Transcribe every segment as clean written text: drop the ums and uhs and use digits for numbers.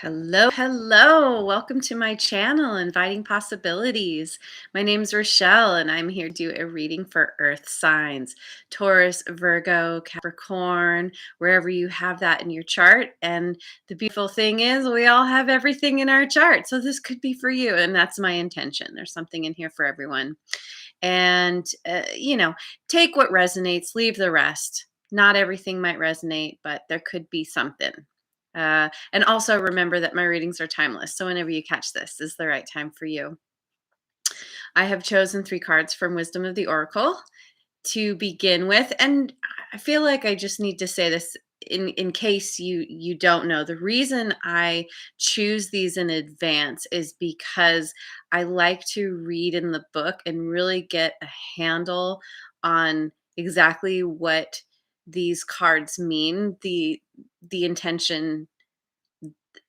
Hello, hello. Welcome to my channel, Inviting Possibilities. My name's Rochelle, and I'm here to do a reading for Earth signs Taurus, Virgo, Capricorn, wherever you have that in your chart. And the beautiful thing is, we all have everything in our chart. So this could be for you, and that's my intention. There's something in here for everyone. And, take what resonates, leave the rest. Not everything might resonate, but there could be something. And also remember that my readings are timeless. So whenever you catch this is the right time for you. I have chosen 3 cards from Wisdom of the Oracle to begin with. And I feel like I just need to say this in case you don't know. The reason I choose these in advance is because I like to read in the book and really get a handle on exactly what these cards mean, the intention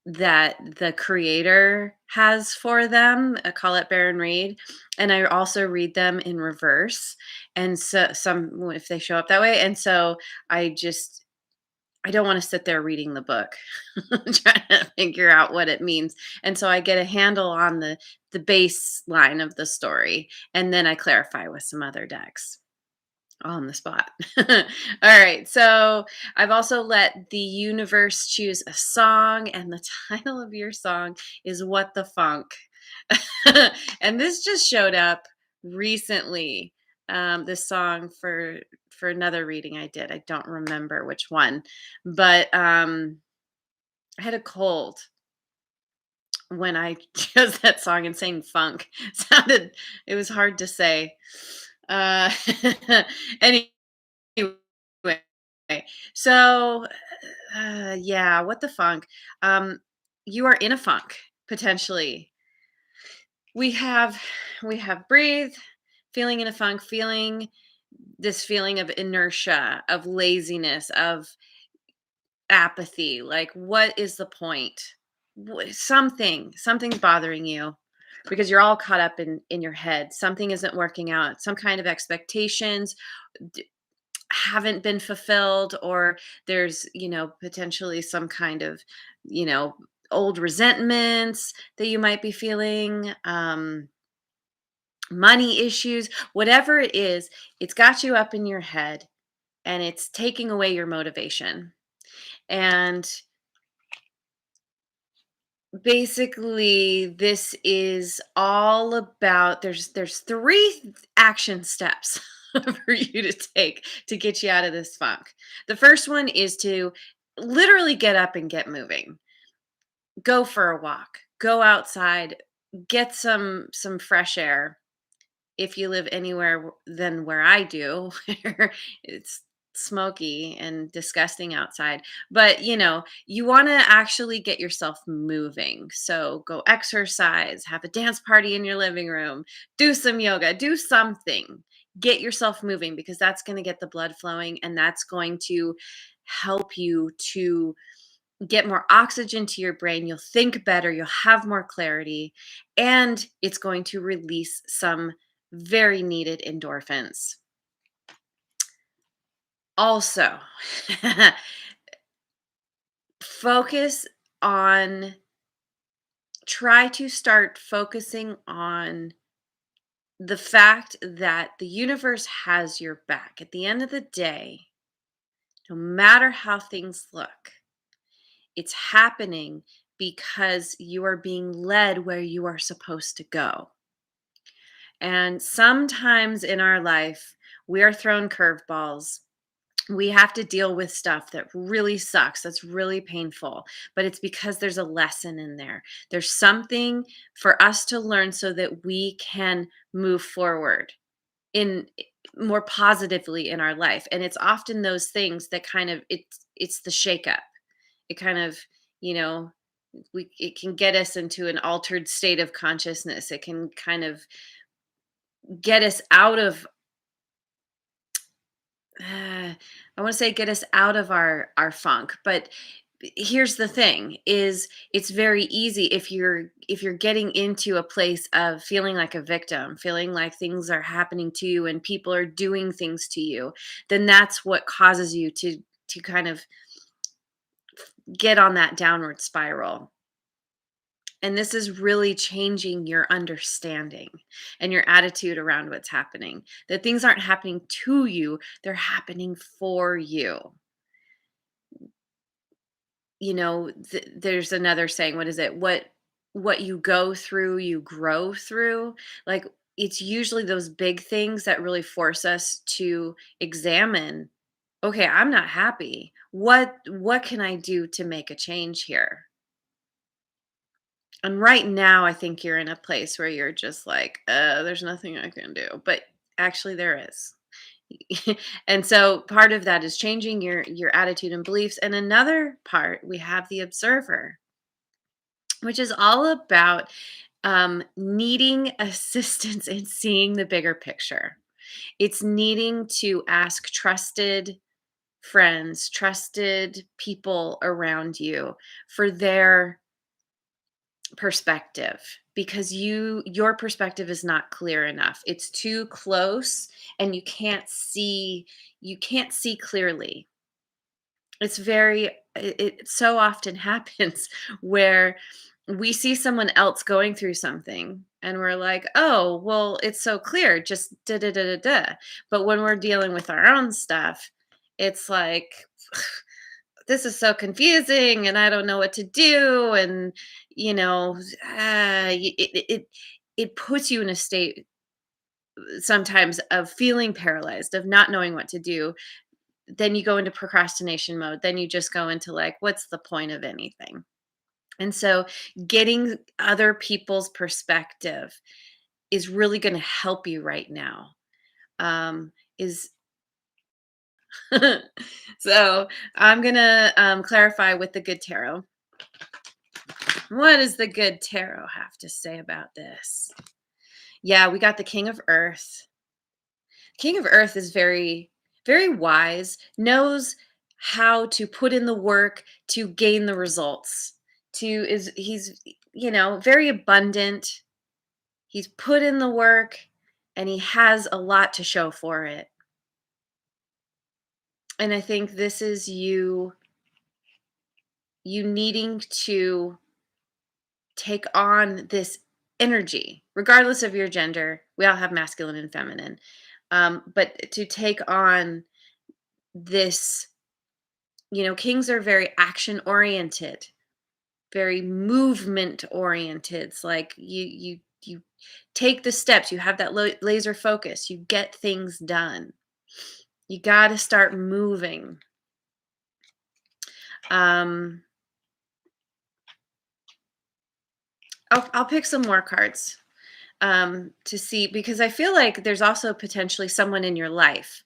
that the creator has for them. I call it Bear and Read. And I also read them in reverse. And so some if they show up that way. And so I don't want to sit there reading the book trying to figure out what it means. And so I get a handle on the baseline of the story. And then I clarify with some other decks on the spot. All right. So I've also let the universe choose a song, and the title of your song is What the Funk. And this just showed up recently. This song for another reading I did. I don't remember which one, but I had a cold when I chose that song, and saying funk sounded, it was hard to say. Uh, anyway, so yeah, what the funk? Um, you are in a funk potentially. We have we have breathe, feeling in a funk, feeling this feeling of inertia, of laziness, of apathy. Like, what is the point? Something's bothering you because you're all caught up in your head. Something isn't working out. Some kind of expectations haven't been fulfilled, or there's potentially some kind of you know old resentments that you might be feeling, money issues, whatever it is. It's got you up in your head, and it's taking away your motivation. And basically this is all about, there's 3 action steps for you to take to get you out of this funk. The first one is to literally get up and get moving. Go for a walk, go outside, get some fresh air. If you live anywhere than where I do, where it's smoky and disgusting outside, but you want to actually get yourself moving. So go exercise, have a dance party in your living room, do some yoga, do something. Get yourself moving, because that's going to get the blood flowing, and that's going to help you to get more oxygen to your brain. You'll think better, you'll have more clarity, and it's going to release some very needed endorphins. Also, focus on, try to start focusing on the fact that the universe has your back. At the end of the day, no matter how things look, it's happening because you are being led where you are supposed to go. And sometimes in our life, we are thrown curveballs. We have to deal with stuff that really sucks, that's really painful, but it's because there's a lesson in there. There's something for us to learn so that we can move forward in more positively in our life. And it's often those things that kind of, it's the shakeup. It kind of, you know, it can get us into an altered state of consciousness. It can kind of get us out of I want to say get us out of our funk. But here's the thing, is it's very easy if you're getting into a place of feeling like a victim, feeling like things are happening to you and people are doing things to you, then that's what causes you to kind of get on that downward spiral. And this is really changing your understanding and your attitude around what's happening. That things aren't happening to you, they're happening for you. There's another saying, what is it? What you go through, you grow through. Like, it's usually those big things that really force us to examine, okay, I'm not happy. What can I do to make a change here? And right now, I think you're in a place where you're just like, there's nothing I can do. But actually there is. And so part of that is changing your attitude and beliefs. And another part, we have the observer, which is all about needing assistance in seeing the bigger picture. It's needing to ask trusted friends, trusted people around you for their perspective, because your perspective is not clear enough. It's too close and you can't see clearly. It so often happens where we see someone else going through something and we're like, "Oh, well, it's so clear, just da da da da da." But when we're dealing with our own stuff, it's like, this is so confusing and I don't know what to do. And, you know, it puts you in a state sometimes of feeling paralyzed, of not knowing what to do. Then you go into procrastination mode. Then you just go into like, what's the point of anything? And so getting other people's perspective is really going to help you right now. Is So I'm going to clarify with the good tarot. What does the good tarot have to say about this? Yeah, we got the King of Earth. King of Earth is very, very wise, knows how to put in the work to gain the results. He's, very abundant. He's put in the work and he has a lot to show for it. And I think this is you needing to take on this energy, regardless of your gender. We all have masculine and feminine. But to take on this, kings are very action oriented, very movement oriented. It's like you take the steps, you have that laser focus, you get things done. You got to start moving. Um, I'll pick some more cards to see, because I feel like there's also potentially someone in your life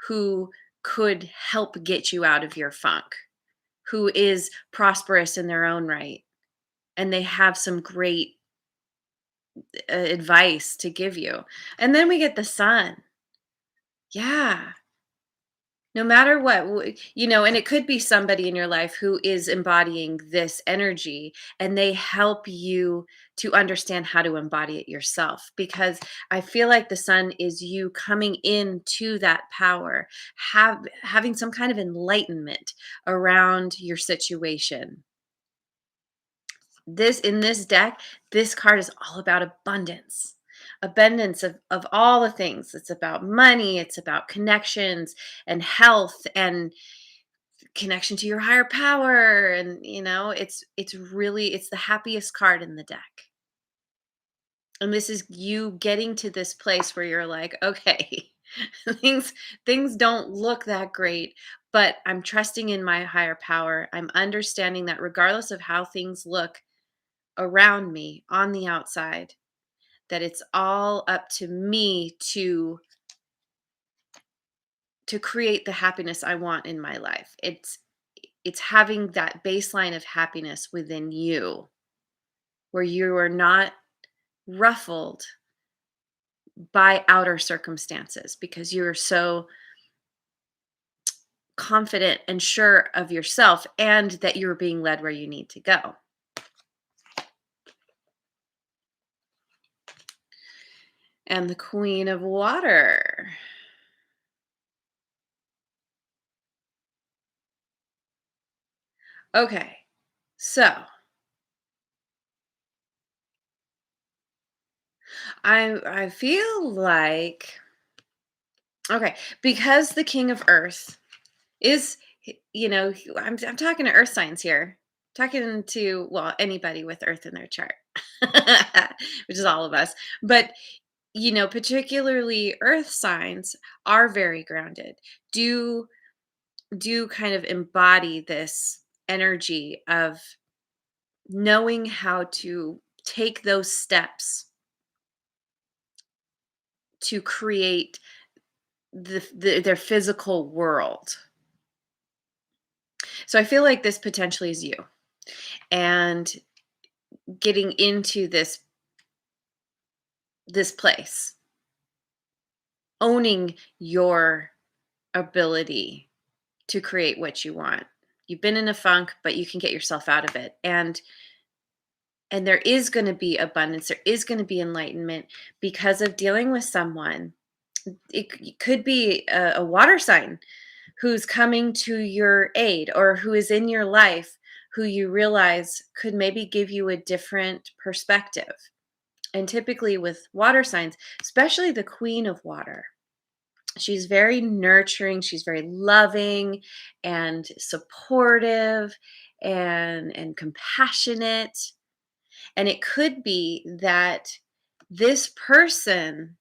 who could help get you out of your funk, who is prosperous in their own right, and they have some great advice to give you. And then we get the sun. Yeah. No matter what, and it could be somebody in your life who is embodying this energy, and they help you to understand how to embody it yourself. Because I feel like the sun is you coming into that power, having some kind of enlightenment around your situation. In this deck, this card is all about abundance of all the things. It's about money, it's about connections and health and connection to your higher power. And it's the happiest card in the deck. And this is you getting to this place where you're like, okay, things don't look that great, but I'm trusting in my higher power. I'm understanding that regardless of how things look around me on the outside, that it's all up to me to create the happiness I want in my life. It's having that baseline of happiness within you, where you are not ruffled by outer circumstances, because you're so confident and sure of yourself and that you're being led where you need to go. And the Queen of Water. Okay. So, I feel like, okay, because the king of earth is, I'm talking to earth signs here. Talking to, well, anybody with earth in their chart. Which is all of us. But particularly earth signs are very grounded. Do do kind of embody this energy of knowing how to take those steps to create their physical world. So I feel like this potentially is you, and getting into this place, owning your ability to create what you want. You've been in a funk, but you can get yourself out of it. And there is going to be abundance, there is going to be enlightenment because of dealing with someone. It could be a water sign who's coming to your aid, or who is in your life, who you realize could maybe give you a different perspective. And typically with water signs, especially the queen of water, she's very nurturing, she's very loving and supportive and compassionate. And it could be that this person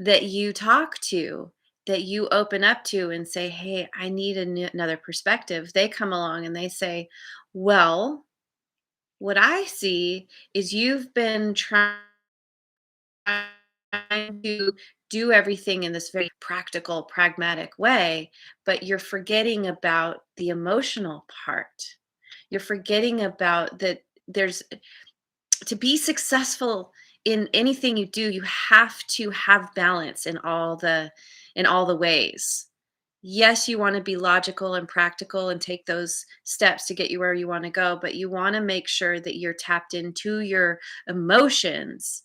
that you talk to, that you open up to and say, "Hey, I need another perspective." They come along and they say, "Well, what I see is you've been trying to do everything in this very practical, pragmatic way, but you're forgetting about the emotional part. You're forgetting about that there's to be successful in anything you do, you have to have balance in all the ways. Yes, you want to be logical and practical and take those steps to get you where you want to go, but you want to make sure that you're tapped into your emotions,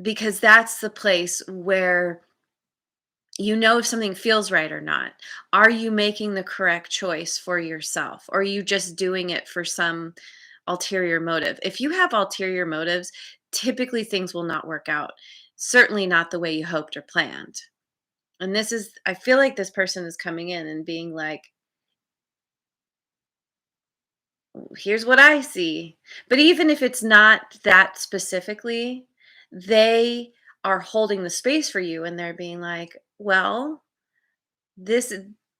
because that's the place where you know if something feels right or not. Are you making the correct choice for yourself? Or are you just doing it for some ulterior motive? If you have ulterior motives, typically things will not work out. Certainly not the way you hoped or planned. And I feel like this person is coming in and being like, here's what I see. But even if it's not that specifically, they are holding the space for you and they're being like, well, this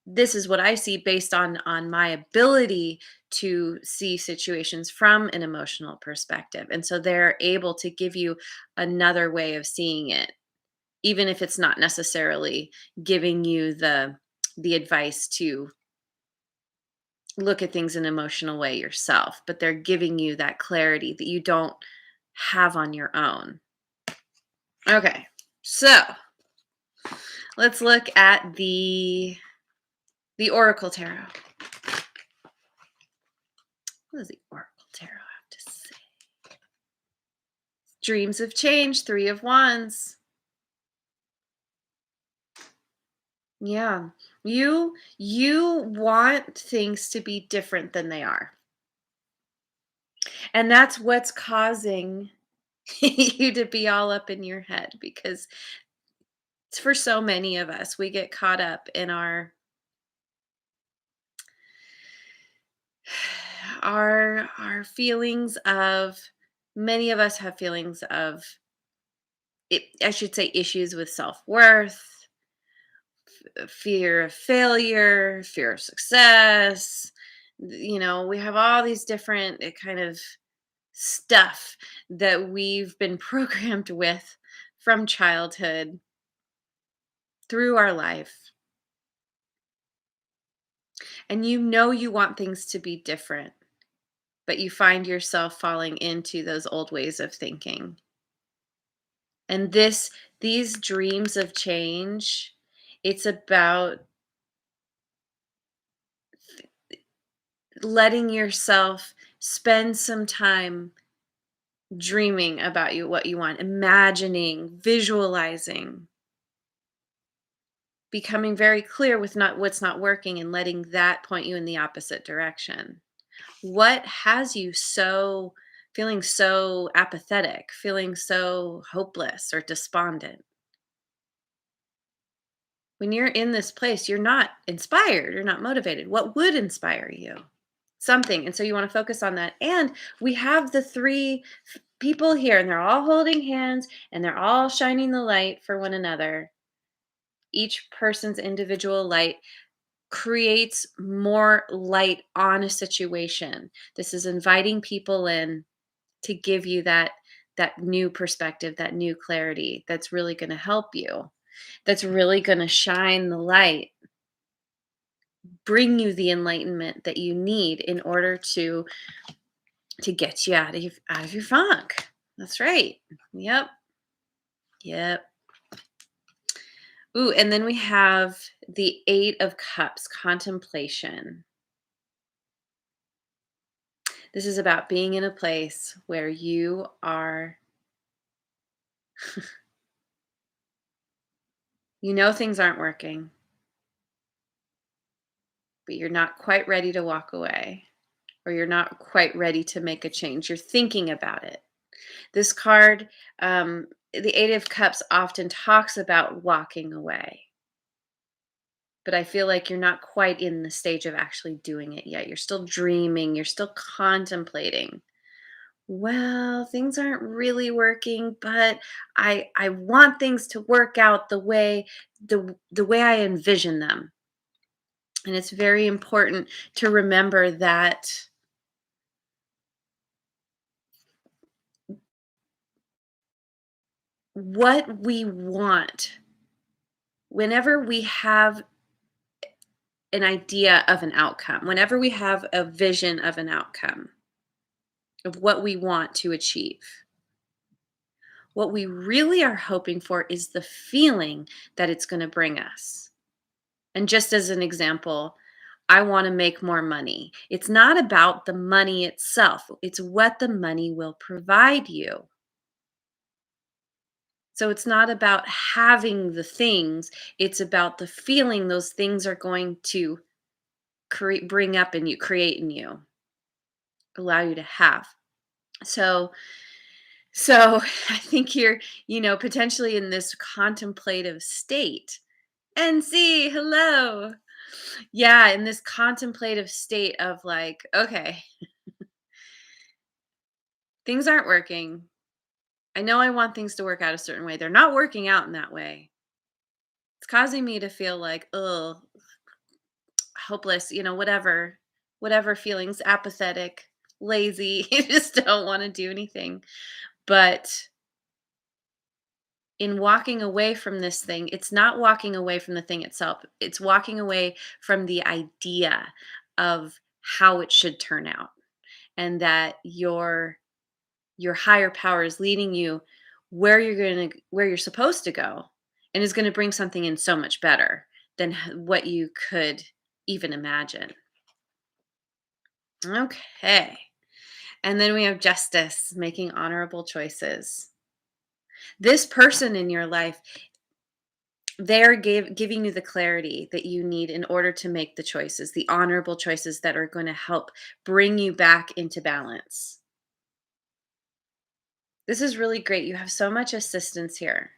this is what I see based on my ability to see situations from an emotional perspective. And so they're able to give you another way of seeing it, even if it's not necessarily giving you the advice to look at things in an emotional way yourself, but they're giving you that clarity that you don't have on your own. Okay. So, let's look at the Oracle Tarot. What does the Oracle Tarot have to say? Dreams of change, Three of Wands. Yeah. You want things to be different than they are. And that's what's causing you to be all up in your head, because it's for so many of us, we get caught up in our feelings of, many of us have feelings of it, I should say, issues with self-worth, fear of failure, fear of success. We have all these different kind of stuff that we've been programmed with from childhood through our life. And you want things to be different, but you find yourself falling into those old ways of thinking. And these dreams of change, it's about letting yourself spend some time dreaming about what you want, imagining, visualizing, becoming very clear with not what's not working and letting that point you in the opposite direction. What has you so feeling so apathetic, feeling so hopeless or despondent. When you're in this place, you're not inspired, you're not motivated. What would inspire you? Something. And so you want to focus on that. And we have the three people here, and they're all holding hands and they're all shining the light for one another. Each person's individual light creates more light on a situation. This is inviting people in to give you that new perspective, that new clarity that's really going to help you. That's really going to shine the light, bring you the enlightenment that you need in order to get you out of your funk. That's right. Yep. Yep. Ooh, and then we have the 8 of Cups, contemplation. This is about being in a place where you know things aren't working, but you're not quite ready to walk away, or you're not quite ready to make a change. You're thinking about it. This card, the 8 of Cups often talks about walking away, but I feel like you're not quite in the stage of actually doing it yet. You're still dreaming, you're still contemplating. Well, things aren't really working, but I want things to work out the way I envision them. And it's very important to remember that what we want, whenever we have an idea of an outcome, whenever we have a vision of an outcome, of what we want to achieve, what we really are hoping for is the feeling that it's going to bring us. And just as an example, I want to make more money. It's not about the money itself, it's what the money will provide you. So it's not about having the things, it's about the feeling those things are going to bring up in you, create in you, allow you to have. So so I think you're, potentially in this contemplative state. And see, hello. Yeah, in this contemplative state of like, okay, things aren't working. I know I want things to work out a certain way. They're not working out in that way. It's causing me to feel like, oh, hopeless, whatever feelings, apathetic, lazy, you just don't want to do anything. But in walking away from this thing, it's not walking away from the thing itself. It's walking away from the idea of how it should turn out, and that your higher power is leading you where you're supposed to go, and is going to bring something in so much better than what you could even imagine. Okay. And then we have justice, making honorable choices. This person in your life, they're giving you the clarity that you need in order to make the choices, the honorable choices that are going to help bring you back into balance. This is really great. You have so much assistance here.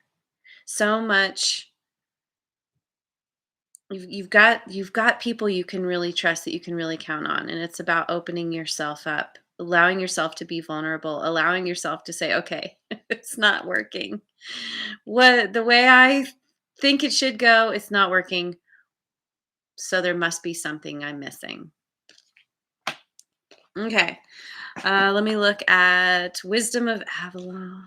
So much. You've got people you can really trust, that you can really count on, and it's about opening yourself up, allowing yourself to be vulnerable, allowing yourself to say, "Okay, it's not working. What the way I think it should go, it's not working. So there must be something I'm missing." Okay. Let me look at Wisdom of Avalon.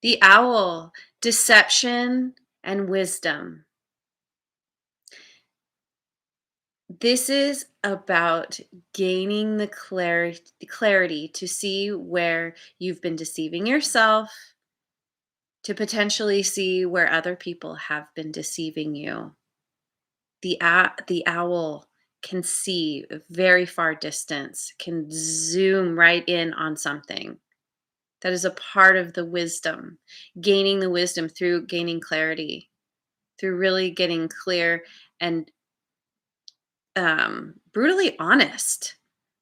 The owl, deception and wisdom. This is about gaining the clarity to see where you've been deceiving yourself, to potentially see where other people have been deceiving you. The owl can see a very far distance, can zoom right in on something. That is a part of the wisdom, gaining the wisdom through gaining clarity, through really getting clear and brutally honest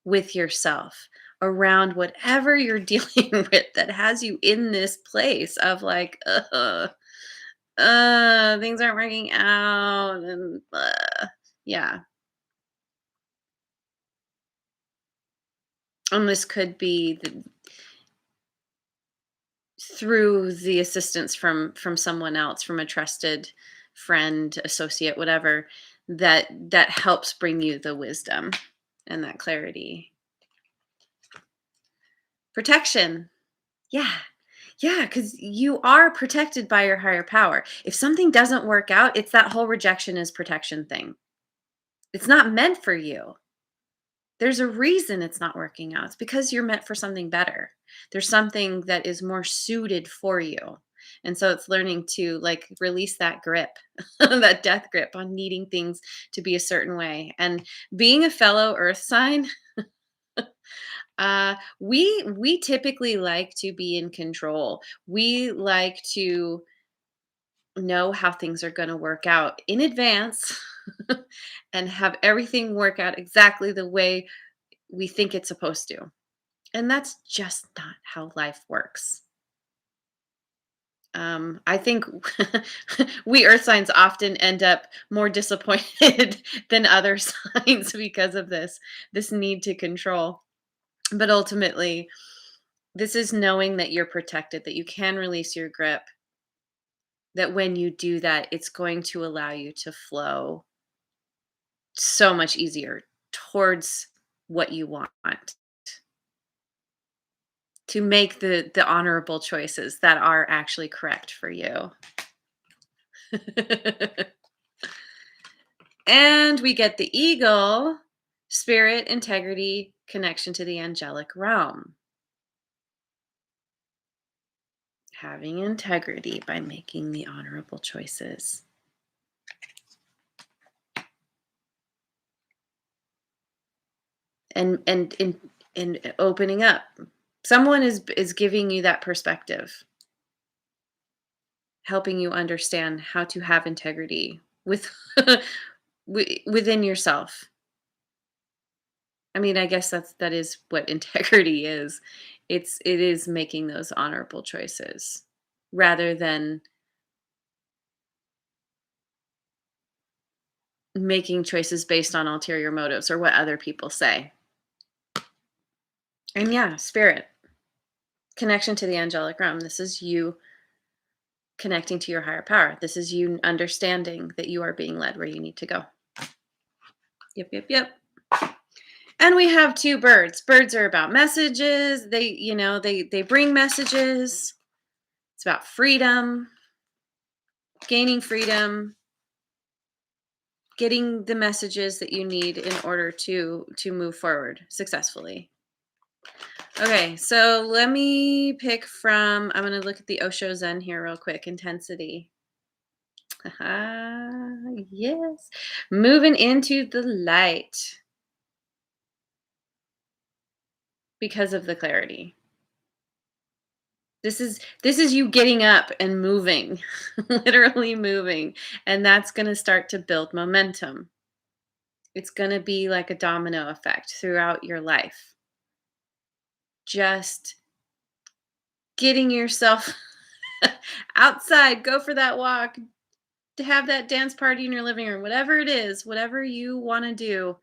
with yourself around whatever you're dealing with that has you in this place of like, things aren't working out, and yeah. And this could be through the assistance from someone else, from a trusted friend, associate, whatever, that helps bring you the wisdom and that clarity. Protection. Yeah. Yeah, because you are protected by your higher power. If something doesn't work out, it's that whole rejection is protection thing. It's not meant for you. There's a reason it's not working out. It's because you're meant for something better. There's something that is more suited for you. And so it's learning to like release that grip, that death grip on needing things to be a certain way. And being a fellow earth sign, we typically like to be in control. We like to know how things are going to work out in advance and have everything work out exactly the way we think it's supposed to. And that's just not how life works. I think we earth signs often end up more disappointed than other signs because of this need to control. But ultimately, this is knowing that you're protected, that you can release your grip, that when you do that, it's going to allow you to flow so much easier towards what you want, to make the honorable choices that are actually correct for you. And we get the eagle, spirit, integrity, connection to the angelic realm. Having integrity by making the honorable choices. And opening up. Someone is giving you that perspective, helping you understand how to have integrity within yourself. I mean, I guess that is what integrity is. It is making those honorable choices rather than making choices based on ulterior motives or what other people say. And yeah, spirit, connection to the angelic realm. This is you connecting to your higher power. This is you understanding that you are being led where you need to go. Yep, yep, yep. And we have two birds. Birds are about messages. They bring messages. It's about freedom, gaining freedom, getting the messages that you need in order to move forward successfully. Okay, so let me pick from, I'm going to look at the Osho Zen here real quick. Intensity. Yes. Moving into the light because of the clarity. This is you getting up and moving, literally moving, and that's going to start to build momentum. It's going to be like a domino effect throughout your life. Just getting yourself outside, go for that walk, to have that dance party in your living room, whatever it is, whatever you want to do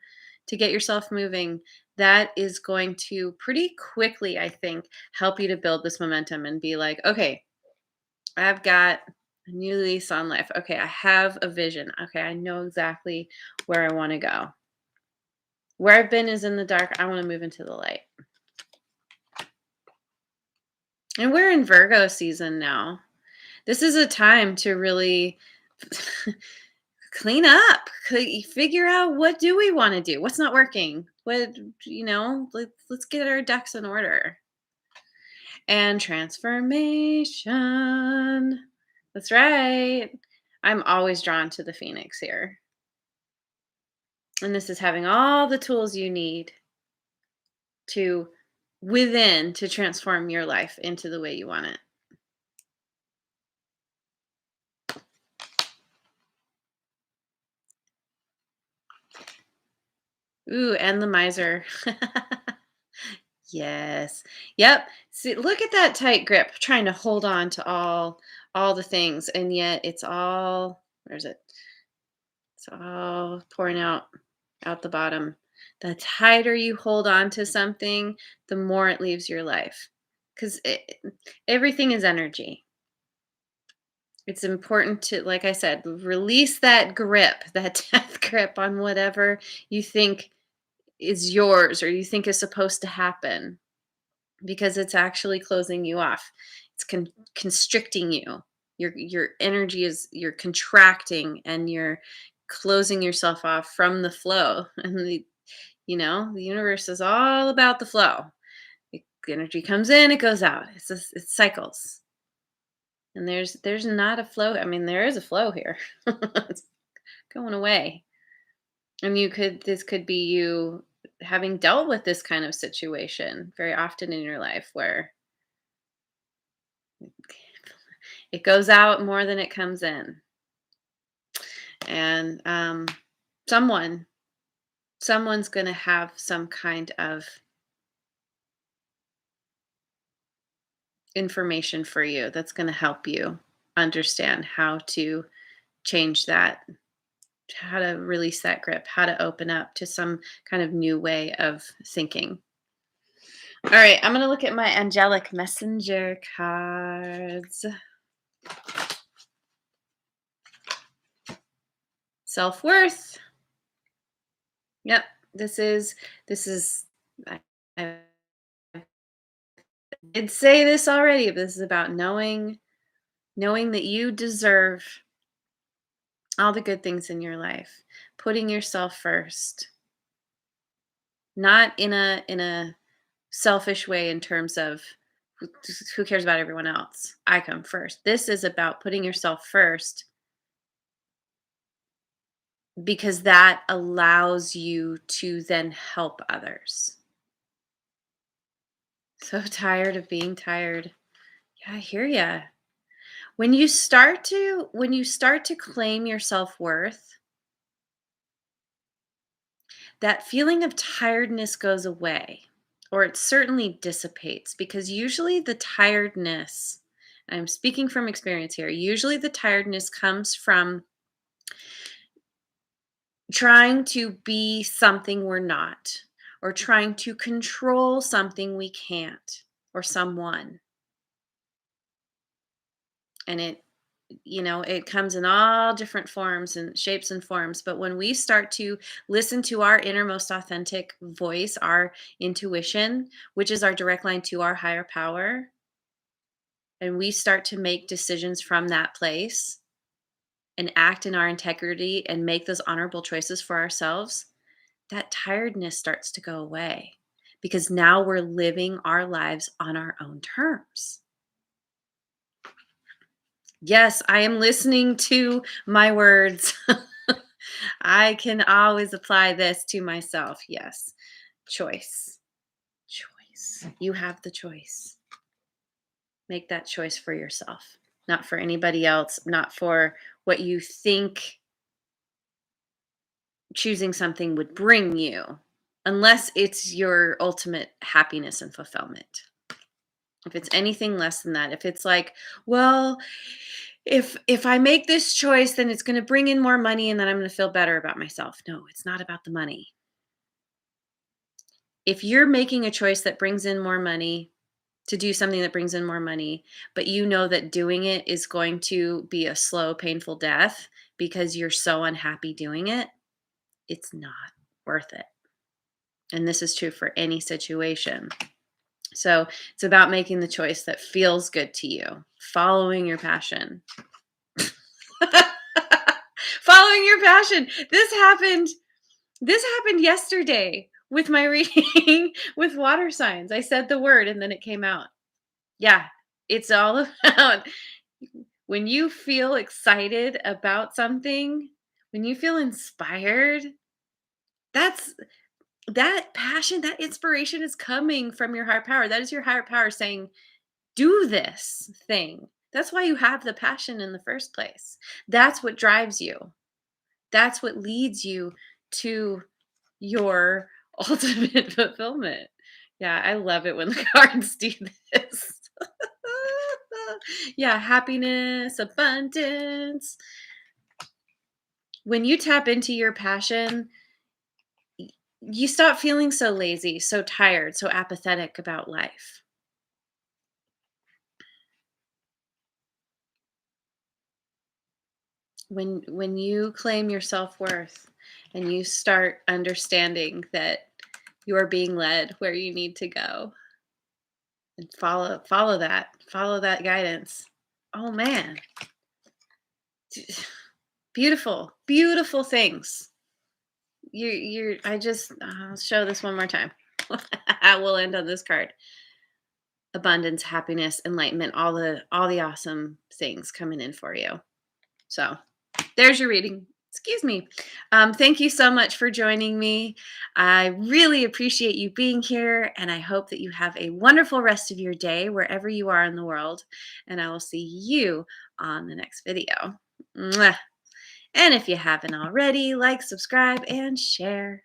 to get yourself moving, that is going to pretty quickly, I think, help you to build this momentum and be like, okay, I've got a new lease on life. Okay, I have a vision. Okay, I know exactly where I want to go. Where I've been is in the dark. I want to move into the light. And we're in Virgo season now. This is a time to really clean up, figure out what do we want to do? What's not working? Let's get our ducks in order. And transformation. That's right. I'm always drawn to the Phoenix here. And this is having all the tools you need to transform your life into the way you want it. Ooh, and the miser. Yes. Yep. See, look at that tight grip, trying to hold on to all the things, and yet it's all, where's it? It's all pouring out the bottom. The tighter you hold on to something, the more it leaves your life. Because everything is energy. It's important to, like I said, release that grip, that death grip on whatever you think is yours or you think is supposed to happen, because it's actually closing you off. It's constricting you. Your energy is, you're contracting and you're closing yourself off from the flow. And the universe is all about the flow. Energy comes in, it goes out. It cycles. And there's not a flow. I mean, there is a flow here. It's going away. And this could be you having dealt with this kind of situation very often in your life, where it goes out more than it comes in. And someone's going to have some kind of information for you that's going to help you understand how to change that, how to release that grip, how to open up to some kind of new way of thinking. All right, I'm going to look at my angelic messenger cards. Self-worth. Yep, this is I did say this already, but this is about knowing that you deserve all the good things in your life, putting yourself first, not in a selfish way in terms of who cares about everyone else. I come first. This is about putting yourself first, because that allows you to then help others. So tired of being tired. Yeah, I hear ya. When you start to claim your self-worth, that feeling of tiredness goes away, or it certainly dissipates, because usually the tiredness, I'm speaking from experience here, usually the tiredness comes from trying to be something we're not, or trying to control something we can't, or someone. And it comes in all different forms and shapes and forms. But when we start to listen to our innermost authentic voice, our intuition, which is our direct line to our higher power, and we start to make decisions from that place and act in our integrity and make those honorable choices for ourselves, that tiredness starts to go away, because now we're living our lives on our own terms. Yes, I am listening to my words. I can always apply this to myself. Yes. Choice. Choice. You have the choice. Make that choice for yourself, not for anybody else, not for what you think choosing something would bring you, unless it's your ultimate happiness and fulfillment. If it's anything less than that, if it's like, well, if I make this choice, then it's going to bring in more money and then I'm going to feel better about myself. No, it's not about the money. If you're making a choice that brings in more money, to do something that brings in more money, but you know that doing it is going to be a slow, painful death because you're so unhappy doing it, it's not worth it. And this is true for any situation. So it's about making the choice that feels good to you, following your passion. Following your passion. This happened yesterday with my reading with water signs. I said the word and then it came out. Yeah, it's all about when you feel excited about something, when you feel inspired, that's that passion, that inspiration is coming from your higher power. That is your higher power saying, do this thing. That's why you have the passion in the first place. That's what drives you. That's what leads you to your ultimate fulfillment. Yeah, I love it when the cards do this. Yeah, happiness, abundance. When you tap into your passion, you stop feeling so lazy, so tired, so apathetic about life. When you claim your self-worth and you start understanding that you are being led where you need to go and follow that guidance. Oh man. Beautiful, beautiful things. I'll show this one more time. I will end on this card. Abundance, happiness, enlightenment, all the awesome things coming in for you. So there's your reading. Excuse me. Thank you so much for joining me. I really appreciate you being here, and I hope that you have a wonderful rest of your day wherever you are in the world. And I will see you on the next video. Mwah. And if you haven't already, like, subscribe, and share.